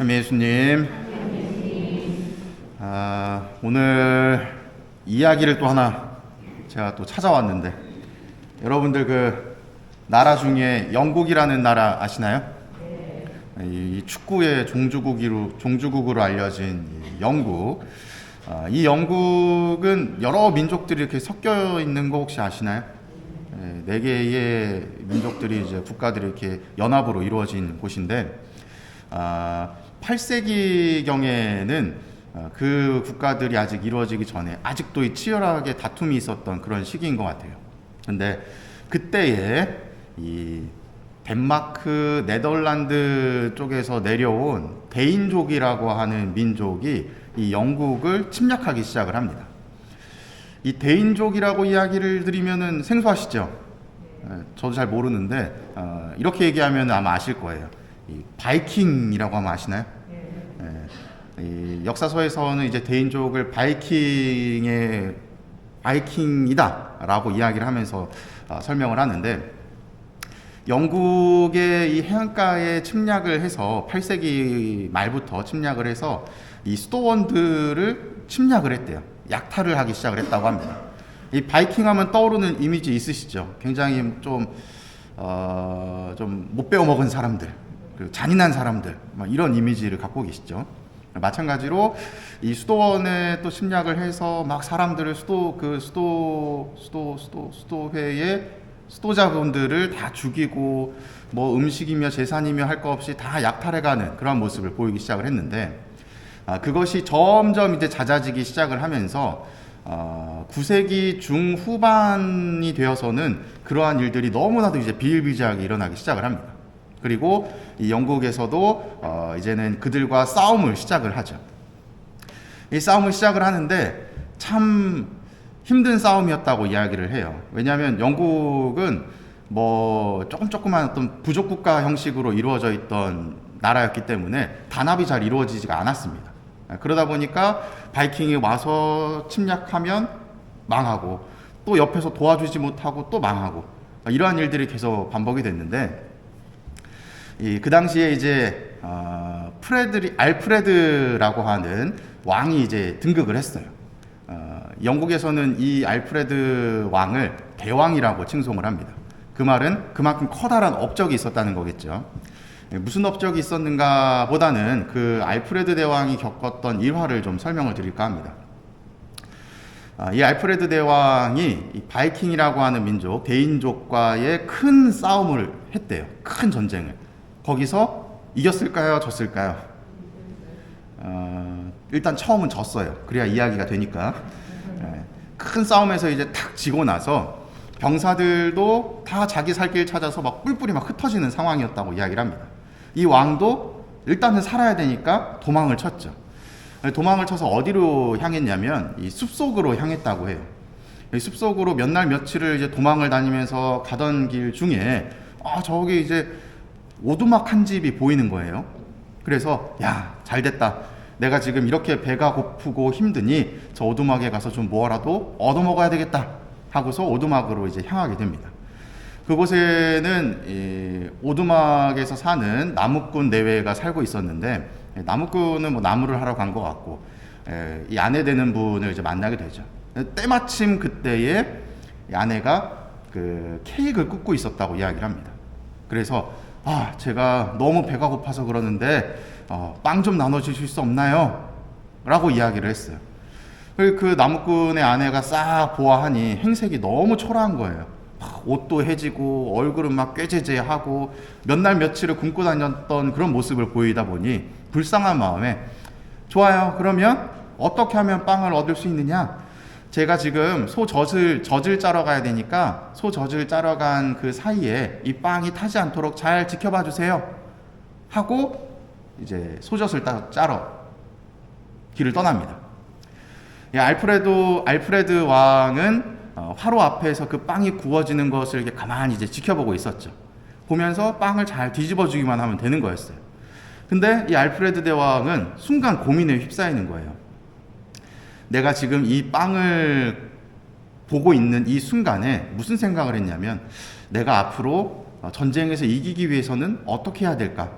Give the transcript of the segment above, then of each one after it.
참미 예수님, 오늘 이야기를 또 하나 제가 또 찾아왔는데, 여러분들 그 나라 중에 영국이라는 나라 아시나요? 이 축구의 종주국으로 알려진 이 영국. 이 영국은 여러 민족들이 이렇게 섞여 있는 거 혹시 아시나요? 네 개의 민족들이 이제 국가들이 이렇게 연합으로 이루어진 곳인데, 8세기경에는 그 국가들이 아직 이루어지기 전에 아직도 이 치열하게 다툼이 있었던 그런 시기인 것 같아요. 근데 그때에 이 덴마크, 네덜란드 쪽에서 내려온 데인족이라고 하는 민족이 이 영국을 침략하기 시작을 합니다. 이 데인족이라고 이야기를 드리면은 생소하시죠? 저도 잘 모르는데 이렇게 얘기하면 아마 아실 거예요. 이 바이킹이라고 하면 아시나요? 이 역사서에서는 이제 데인족을 바이킹이다라고 이야기를 하면서 설명을 하는데, 영국의 이 해안가에 침략을 해서 8세기 말부터 침략을 해서 이 수도원들을 침략을 했대요. 약탈을 하기 시작을 했다고 합니다. 이 바이킹 하면 떠오르는 이미지 있으시죠? 굉장히 좀 못 배워먹은 사람들, 그리고 잔인한 사람들, 이런 이미지를 갖고 계시죠. 마찬가지로 이 수도원에 또 침략을 해서 막 사람들을 수도회의 수도자분들을 다 죽이고 뭐 음식이며 재산이며 할 거 없이 다 약탈해가는 그런 모습을 보이기 시작을 했는데, 그것이 점점 이제 잦아지기 시작을 하면서 9세기 중후반이 되어서는 그러한 일들이 너무나도 이제 비일비재하게 일어나기 시작을 합니다. 그리고 이 영국에서도 이제는 그들과 싸움을 시작을 하죠. 이 싸움을 시작을 하는데 참 힘든 싸움이었다고 이야기를 해요. 왜냐하면 영국은 뭐 조그만 어떤 부족 국가 형식으로 이루어져 있던 나라였기 때문에 단합이 잘 이루어지지가 않았습니다. 그러다 보니까 바이킹이 와서 침략하면 망하고, 또 옆에서 도와주지 못하고 또 망하고, 이러한 일들이 계속 반복이 됐는데, 그 당시에 이제 알프레드라고 하는 왕이 이제 등극을 했어요. 영국에서는 이 알프레드 왕을 대왕이라고 칭송을 합니다. 그 말은 그만큼 커다란 업적이 있었다는 거겠죠. 무슨 업적이 있었는가 보다는 그 알프레드 대왕이 겪었던 일화를 좀 설명을 드릴까 합니다. 이 알프레드 대왕이 이 바이킹이라고 하는 민족, 데인족과의 큰 싸움을 했대요. 큰 전쟁을. 거기서 이겼을까요? 졌을까요? 일단 처음은 졌어요. 그래야 이야기가 되니까. 큰 싸움에서 이제 탁 지고 나서 병사들도 다 자기 살 길 찾아서 막 뿔뿔이 막 흩어지는 상황이었다고 이야기를 합니다. 이 왕도 일단은 살아야 되니까 도망을 쳤죠. 도망을 쳐서 어디로 향했냐면 이 숲속으로 향했다고 해요. 이 숲속으로 몇 날 며칠을 이제 도망을 다니면서 가던 길 중에 저기 이제 오두막 한 집이 보이는 거예요. 그래서 야, 잘 됐다. 내가 지금 이렇게 배가 고프고 힘드니 저 오두막에 가서 좀 뭐라도 얻어먹어야 되겠다 하고서 오두막으로 이제 향하게 됩니다. 그곳에는 이 오두막에서 사는 나무꾼 내외가 살고 있었는데, 나무꾼은 뭐 나무를 하러 간 것 같고, 이 아내 되는 분을 이제 만나게 되죠. 때마침 그때에 이 아내가 그 케이크를 굽고 있었다고 이야기를 합니다. 그래서 제가 너무 배가 고파서 그러는데 빵 좀 나눠주실 수 없나요? 라고 이야기를 했어요. 그 나무꾼의 아내가 싹 보아하니 행색이 너무 초라한 거예요. 옷도 해지고 얼굴은 막 꾀죄죄하고 몇 날 며칠을 굶고 다녔던 그런 모습을 보이다 보니 불쌍한 마음에, 좋아요, 그러면 어떻게 하면 빵을 얻을 수 있느냐? 제가 지금 젖을 짜러 가야 되니까 젖을 짜러 간 그 사이에 이 빵이 타지 않도록 잘 지켜봐 주세요 하고 이제 소젖을 짜러 길을 떠납니다. 알프레드 왕은 화로 앞에서 그 빵이 구워지는 것을 이렇게 가만히 이제 지켜보고 있었죠. 보면서 빵을 잘 뒤집어 주기만 하면 되는 거였어요. 근데 이 알프레드 대왕은 순간 고민에 휩싸이는 거예요. 내가 지금 이 빵을 보고 있는 이 순간에 무슨 생각을 했냐면, 내가 앞으로 전쟁에서 이기기 위해서는 어떻게 해야 될까?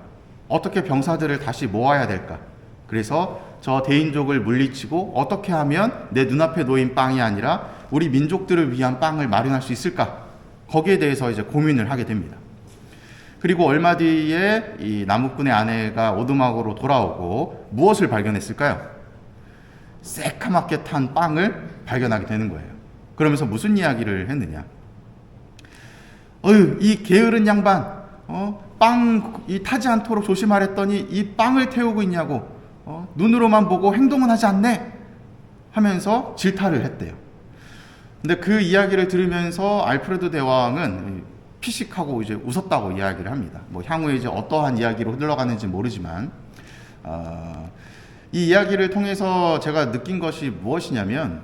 어떻게 병사들을 다시 모아야 될까? 그래서 저 대인족을 물리치고 어떻게 하면 내 눈앞에 놓인 빵이 아니라 우리 민족들을 위한 빵을 마련할 수 있을까? 거기에 대해서 이제 고민을 하게 됩니다. 그리고 얼마 뒤에 이 나무꾼의 아내가 오두막으로 돌아오고 무엇을 발견했을까요? 새카맣게 탄 빵을 발견하게 되는 거예요. 그러면서 무슨 이야기를 했느냐? 이 게으른 양반, 빵이 타지 않도록 조심하랬더니 이 빵을 태우고 있냐고, 눈으로만 보고 행동은 하지 않네? 하면서 질타를 했대요. 근데 그 이야기를 들으면서 알프레도 대왕은 피식하고 이제 웃었다고 이야기를 합니다. 뭐 향후에 이제 어떠한 이야기로 흘러가는지 모르지만, 이 이야기를 통해서 제가 느낀 것이 무엇이냐면,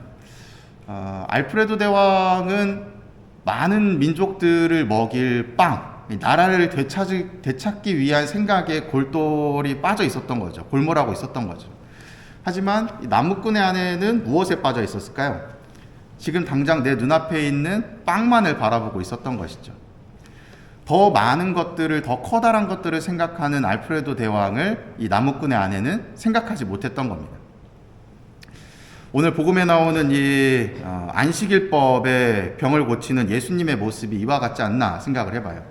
알프레도 대왕은 많은 민족들을 먹일 빵, 나라를 되찾기 위한 생각에 골똘히 빠져 있었던 거죠. 골몰하고 있었던 거죠. 하지만 나무꾼의 아내는 무엇에 빠져 있었을까요? 지금 당장 내 눈앞에 있는 빵만을 바라보고 있었던 것이죠. 더 많은 것들을, 더 커다란 것들을 생각하는 알프레도 대왕을 이 나무꾼의 아내는 생각하지 못했던 겁니다. 오늘 복음에 나오는 이 안식일법의 병을 고치는 예수님의 모습이 이와 같지 않나 생각을 해봐요.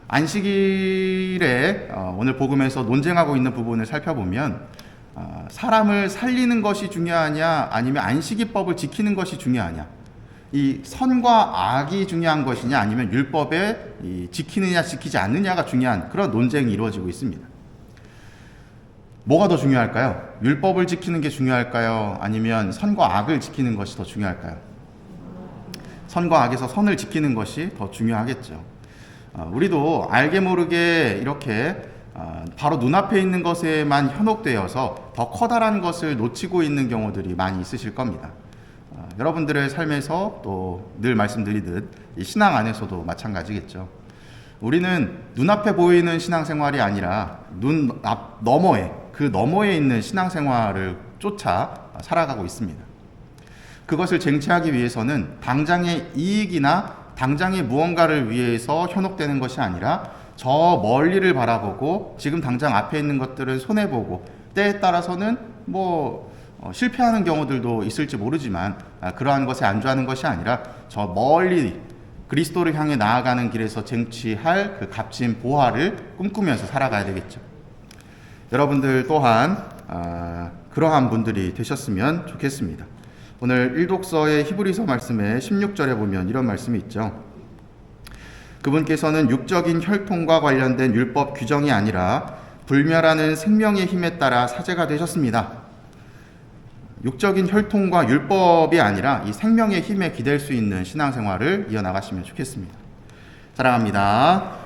안식일에 오늘 복음에서 논쟁하고 있는 부분을 살펴보면 사람을 살리는 것이 중요하냐 아니면 안식일법을 지키는 것이 중요하냐, 이 선과 악이 중요한 것이냐 아니면 율법에 지키느냐 지키지 않느냐가 중요한 그런 논쟁이 이루어지고 있습니다. 뭐가 더 중요할까요? 율법을 지키는 게 중요할까요? 아니면 선과 악을 지키는 것이 더 중요할까요? 선과 악에서 선을 지키는 것이 더 중요하겠죠. 우리도 알게 모르게 이렇게 바로 눈앞에 있는 것에만 현혹되어서 더 커다란 것을 놓치고 있는 경우들이 많이 있으실 겁니다. 여러분들의 삶에서 또 늘 말씀드리듯 이 신앙 안에서도 마찬가지겠죠. 우리는 눈앞에 보이는 신앙생활이 아니라 눈 앞 너머에, 그 너머에 있는 신앙생활을 쫓아 살아가고 있습니다. 그것을 쟁취하기 위해서는 당장의 이익이나 당장의 무언가를 위해서 현혹되는 것이 아니라 저 멀리를 바라보고 지금 당장 앞에 있는 것들을 손해보고 때에 따라서는 실패하는 경우들도 있을지 모르지만 그러한 것에 안주하는 것이 아니라 저 멀리 그리스도를 향해 나아가는 길에서 쟁취할 그 값진 보화를 꿈꾸면서 살아가야 되겠죠. 여러분들 또한 그러한 분들이 되셨으면 좋겠습니다. 오늘 일독서의 히브리서 말씀의 16절에 보면 이런 말씀이 있죠. 그분께서는 육적인 혈통과 관련된 율법 규정이 아니라 불멸하는 생명의 힘에 따라 사제가 되셨습니다. 육적인 혈통과 율법이 아니라 이 생명의 힘에 기댈 수 있는 신앙생활을 이어나가시면 좋겠습니다. 사랑합니다.